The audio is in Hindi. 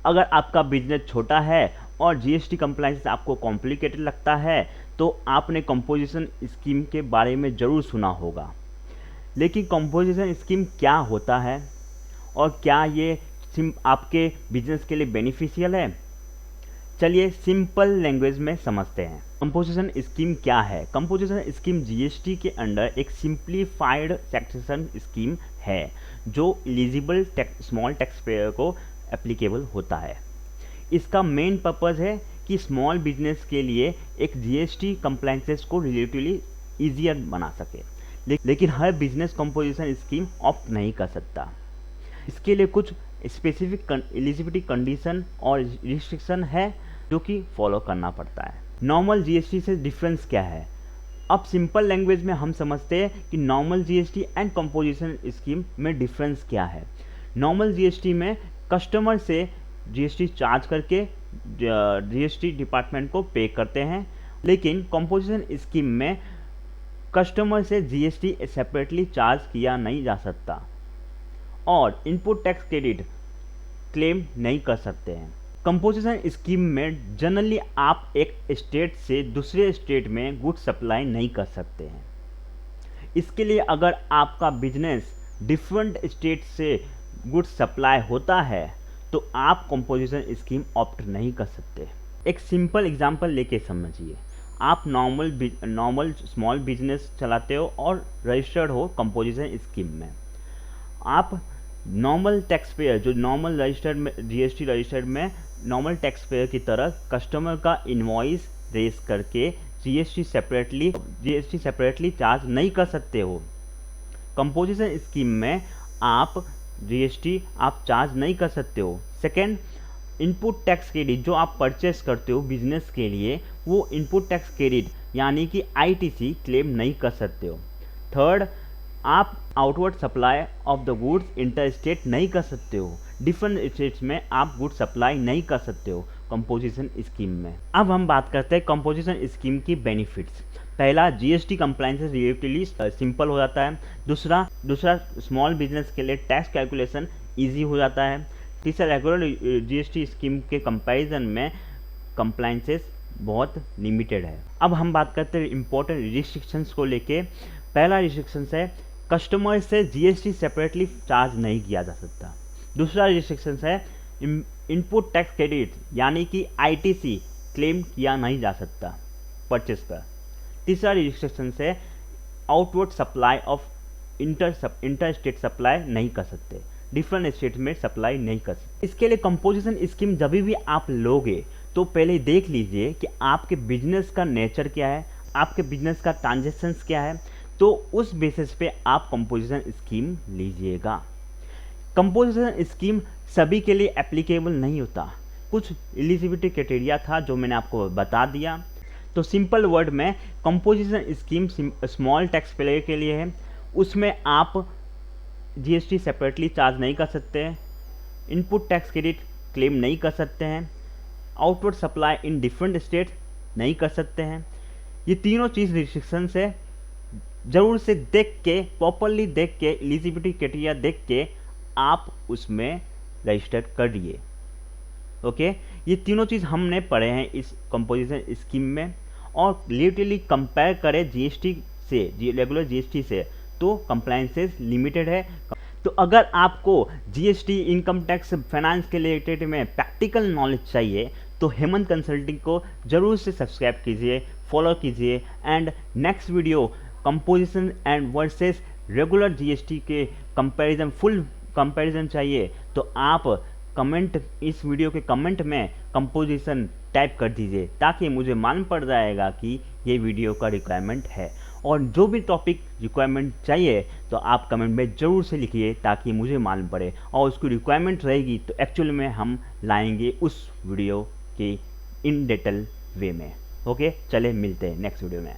अगर आपका बिजनेस छोटा है और जीएसटी कंप्लायंस आपको कॉम्प्लिकेटेड लगता है तो आपने कंपोजिशन स्कीम के बारे में ज़रूर सुना होगा। लेकिन कंपोजिशन स्कीम क्या होता है और क्या ये आपके बिजनेस के लिए बेनिफिशियल है? चलिए सिंपल लैंग्वेज में समझते हैं कंपोजिशन स्कीम क्या है। कंपोजिशन स्कीम जीएसटी के अंडर एक सिंप्लीफाइड टैक्सेशन स्कीम है जो एलिजिबल स्मॉल टैक्स पेयर को एप्लीकेबल होता है। इसका मेन पर्पज़ है कि स्मॉल बिजनेस के लिए एक जीएसटी कंप्लायंसेस को रिलेटिवली ईजियर बना सके, लेकिन हर बिजनेस कंपोजिशन स्कीम ऑप्ट नहीं कर सकता। इसके लिए कुछ स्पेसिफिक एलिजिबिलिटी कंडीशन और रिस्ट्रिक्शन है जो कि फॉलो करना पड़ता है। नॉर्मल जीएसटी से डिफरेंस क्या है? अब सिंपल लैंग्वेज में हम समझते हैं कि normal GST and composition scheme में डिफरेंस क्या है। नॉर्मल जीएसटी में कस्टमर से जीएसटी चार्ज करके जीएसटी डिपार्टमेंट को पे करते हैं, लेकिन कंपोजिशन स्कीम में कस्टमर से जीएसटी सेपरेटली चार्ज किया नहीं जा सकता और इनपुट टैक्स क्रेडिट क्लेम नहीं कर सकते हैं। कंपोजिशन स्कीम में जनरली आप एक स्टेट से दूसरे स्टेट में गुड सप्लाई नहीं कर सकते हैं। इसके लिए अगर आपका बिजनेस डिफरेंट स्टेट से गुड सप्लाई होता है तो आप कंपोजिशन स्कीम ऑप्ट नहीं कर सकते। एक सिंपल एग्जांपल लेके समझिए। आप नॉर्मल स्मॉल बिजनेस चलाते हो और रजिस्टर्ड हो कंपोजिशन स्कीम में। आप नॉर्मल टैक्स पेयर जो नॉर्मल रजिस्टर्ड में जीएसटी रजिस्टर्ड में नॉर्मल टैक्स पेयर की तरह कस्टमर का इनवॉइस रेज करके जीएसटी सेपरेटली चार्ज नहीं कर सकते हो। कंपोजिशन स्कीम में आप जीएसटी आप चार्ज नहीं कर सकते हो। सेकेंड, इनपुट टैक्स क्रेडिट जो आप परचेस करते हो बिजनेस के लिए, वो इनपुट टैक्स क्रेडिट यानी कि आईटीसी क्लेम नहीं कर सकते हो। थर्ड, आप outward supply of the goods inter state नहीं कर सकते हो। डिफरेंट स्टेट्स में आप गुड सप्लाई नहीं कर सकते हो कंपोजिशन स्कीम में। अब हम बात करते हैं कंपोजिशन स्कीम की बेनिफिट्स। पहला, जीएसटी कंप्लायंस रिलेटिवली सिंपल हो जाता है। दूसरा स्मॉल बिजनेस के लिए टैक्स कैलकुलेशन ईजी हो जाता है। तीसरा, रेगुलर जीएसटी स्कीम के कंपैरिजन में कंप्लायंसेस बहुत लिमिटेड है। अब हम बात करते हैं इंपॉर्टेंट रिस्ट्रिक्शंस को लेके। पहला रिस्ट्रिक्शन है कस्टमर से जीएसटी सेपरेटली चार्ज नहीं किया जा सकता। दूसरा रिस्ट्रिक्शन है इनपुट टैक्स क्रेडिट यानी कि आईटीसी क्लेम किया नहीं जा सकता परचेस पर। तीसरा रिस्ट्रिक्शन है outward supply of inter state supply नहीं कर सकते, डिफरेंट स्टेट में सप्लाई नहीं कर सकते। इसके लिए कंपोजिशन स्कीम जब भी आप लोगे तो पहले देख लीजिए कि आपके बिजनेस का नेचर क्या है, आपके बिजनेस का ट्रांजेक्शन्स क्या है, तो उस बेसिस पे आप कंपोजिशन स्कीम लीजिएगा। कंपोजिशन स्कीम सभी के लिए एप्लीकेबल नहीं होता। कुछ एलिजिबिलिटी क्राइटेरिया था जो मैंने आपको बता दिया। तो सिंपल वर्ड में composition scheme small tax payer के लिए है। उसमें आप जीएसटी सेपरेटली चार्ज नहीं कर सकते हैं, इनपुट टैक्स क्रेडिट क्लेम नहीं कर सकते हैं, outward supply in different state नहीं कर सकते हैं। ये तीनों चीज़ रिस्ट्रिक्शंस है। ज़रूर से देख के, प्रॉपरली देख के, एलिजिबिलिटी क्राइटेरिया देख के आप उसमें रजिस्टर करिए। ओके, ये तीनों चीज़ हमने पढ़े हैं इस कंपोजिशन स्कीम में। और रिलेटिवली कंपेयर करें जीएसटी से, रेगुलर जीएसटी से, तो कंप्लायंसेस लिमिटेड है। तो अगर आपको जीएसटी, इनकम टैक्स, फाइनेंस के रिलेटेड में प्रैक्टिकल नॉलेज चाहिए तो हेमंत कंसल्टिंग को ज़रूर से सब्सक्राइब कीजिए, फॉलो कीजिए। And next video composition and versus regular GST के कंपैरिजन, फुल कंपैरिजन चाहिए तो आप कमेंट, इस वीडियो के कमेंट में कंपोजिशन टाइप कर दीजिए ताकि मुझे मालूम पड़ जाएगा कि ये वीडियो का रिक्वायरमेंट है। और जो भी टॉपिक रिक्वायरमेंट चाहिए तो आप कमेंट में ज़रूर से लिखिए ताकि मुझे मालूम पड़े, और उसकी रिक्वायरमेंट रहेगी तो एक्चुअल में हम लाएंगे उस वीडियो के इन डिटेल वे में। ओके, चले मिलते हैं नेक्स्ट वीडियो में।